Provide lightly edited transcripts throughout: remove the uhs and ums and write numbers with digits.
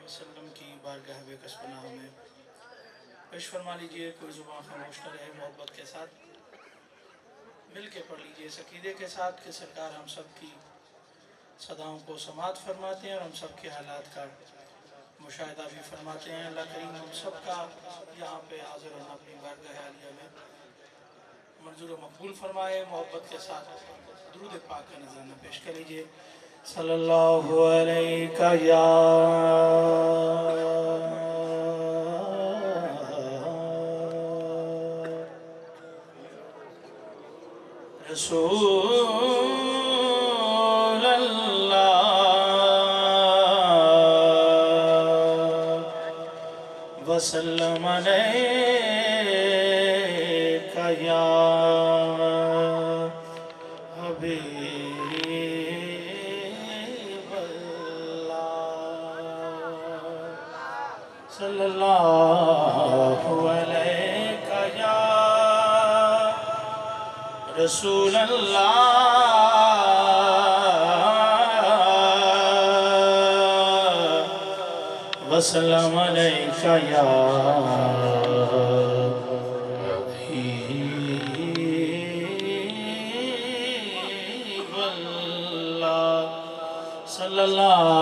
وسلم کی بارگاہ بے کس پناہ میں پیش فرما لیجئے، کوئی زبان خاموش نہ رہے، محبت کے ساتھ مل کے پڑھ لیجئے اس عقیدے کے ساتھ کہ سرکار ہم سب کی صداؤں کو سماعت فرماتے ہیں اور ہم سب کے حالات کا مشاہدہ بھی فرماتے ہیں۔ اللہ کریم ہم سب کا یہاں پہ حاضر ہونا اپنی بارگاہ عالیہ میں منظور و مقبول فرمائے۔ محبت کے ساتھ درود پاک کا نذرانہ پیش کر لیجئے۔ صلی اللہ علیہ یا رسول اللہ وسلم علیہ یا حبیب اللہ صلی اللہ علیہ یا رسول اللہ وسلم علیہ یا حبیب اللہ صلی اللہ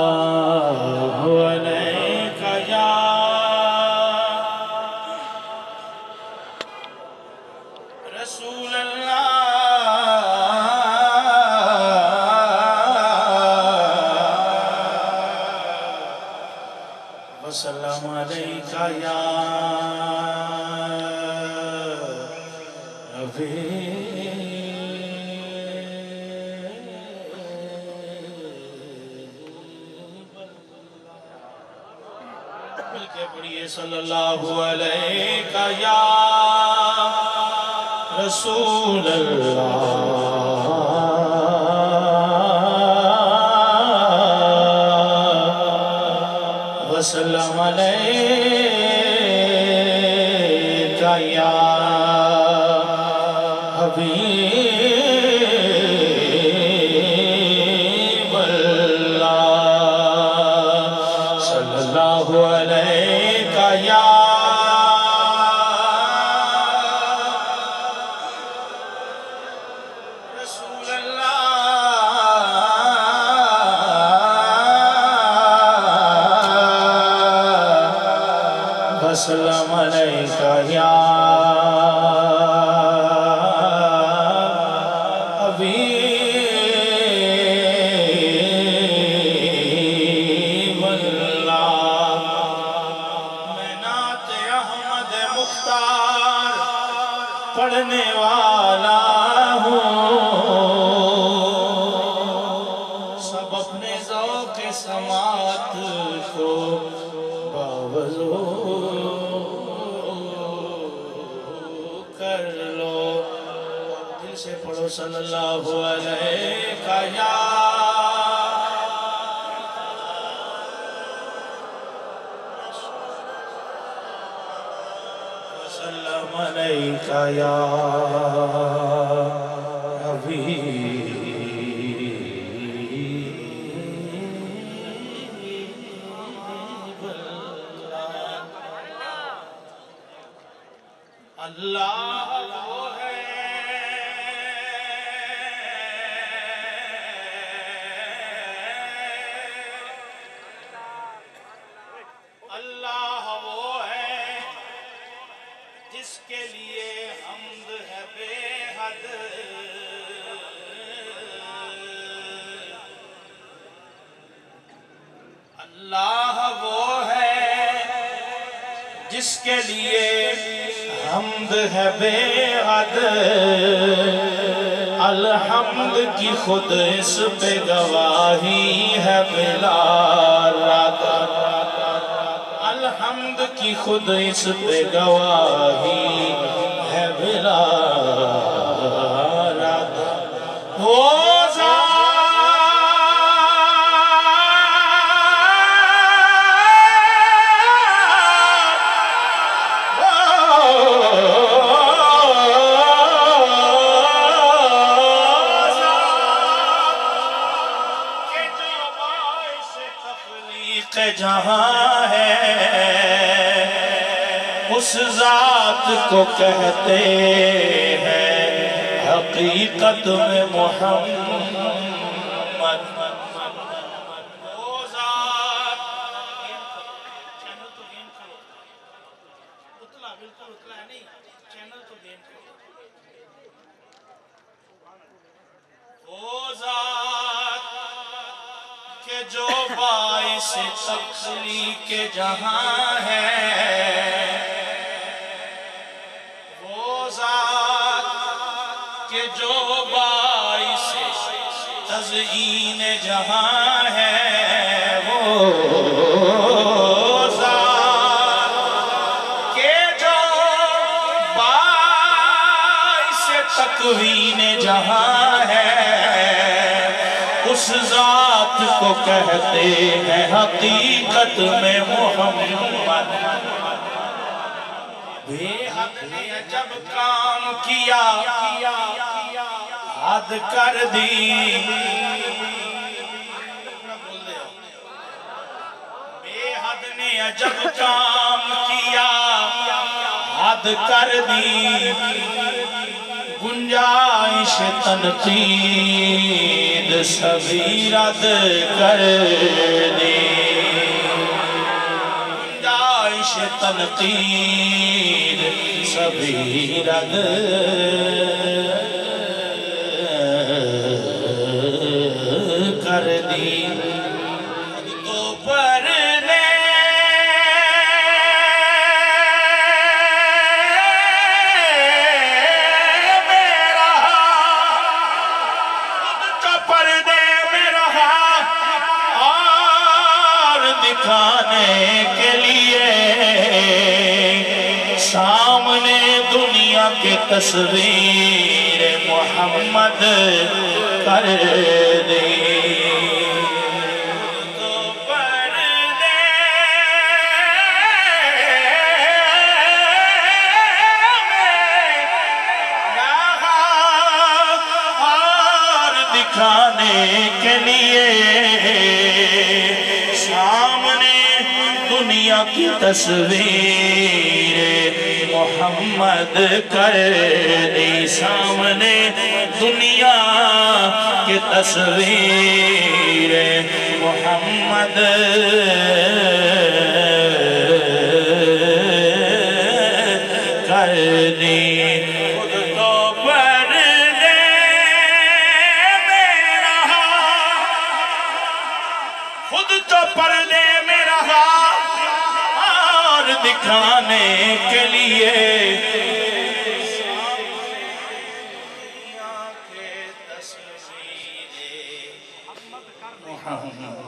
علیہ یا رسول اللہ وسلم علیہ یا مل کے پڑھیے صلی اللہ علیہ یا رسول اللہ وسلم علیہ یا حبیب اللہ صلی اللہ علیہ یا رسول اللہ وسلم علیہ یا حبیب اللہ میں نعت احمد مختار پڑھنے والا ہوں، سب اپنے ذوق سماعت کو باوضو کر لو۔ دل سے پڑھو صلی اللہ علیہ یا وسلم علیہ یا حبیب اللہ وہ ہے اللہ وہ ہے جس کے لیے حمد ہے بے حد، اللہ وہ ہے جس کے لیے حمد ہے بے حد، الحمد کی خود اس پہ گواہی ہے بلا رد، الحمد کی خود اس پہ گواہی ہے بلا رد۔ وہ جہاں ہے اس ذات کو کہتے ہیں حقیقت میں محمد وہ ذات چینل تو گیم کرو اتلا بالکل اتلا ہے نہیں چینل تو گیم کرو وہ ذات کہ جو باعث تخلیق جہاں ہے وہ ذات کہ جو باعث تزئین جہاں ہے وہ ذات کہ جو باعث تکوین جہاں ہے اس ذات کو کہتے ہیں حقیقت میں محمد بے حد نے جب کام کیا حد کر دی بے حد نے جب کام کیا حد کر دی گنجائش تنقید سبھی رد کر دی گنجائش تنقید سبھی رد کر دی تو پردے دکھانے کے لیے سامنے دنیا کی تصویر محمد کر دی تو پردے اور دکھانے کے لیے سامنے دنیا کی تصویر محمد کر دی سامنے دنیا کی تصویر محمد کر دی پردے میں رہا اور دکھانے کے لیے محمد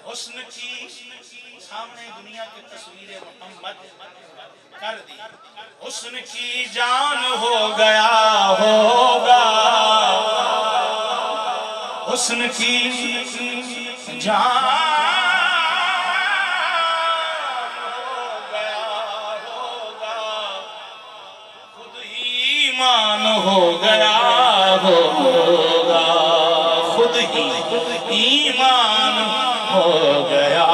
حسن کی سامنے دنیا کی تصویر محمد کر دی حسن کی جان ہو گیا ہوگا حسن کی جان ہو گیا ہوگا خود ایمان ہو گیا ہوگا خود ہی ایمان ہو گیا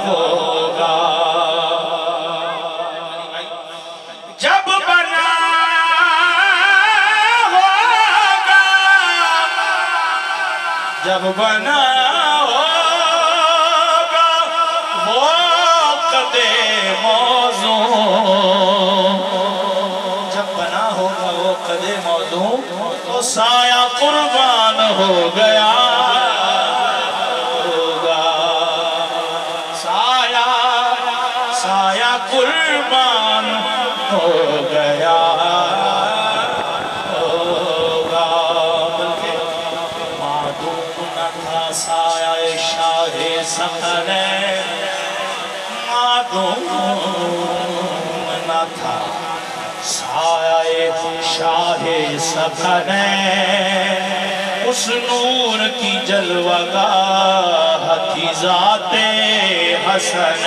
ہوگا جب بنا ہوگا جب بنا ہوگا وہ قدِ موضوع جب بنا ہوگا وہ قدِ موضوع تو سایہ قربان ہو گیا قربان ہو گیا ہوگا بلکہ معدوم نہ تھا سایہ شاہ سقر معدوم نہ تھا سایہ شاہ سقر اس نور کی جلوہ گاہ تھی ذات حسن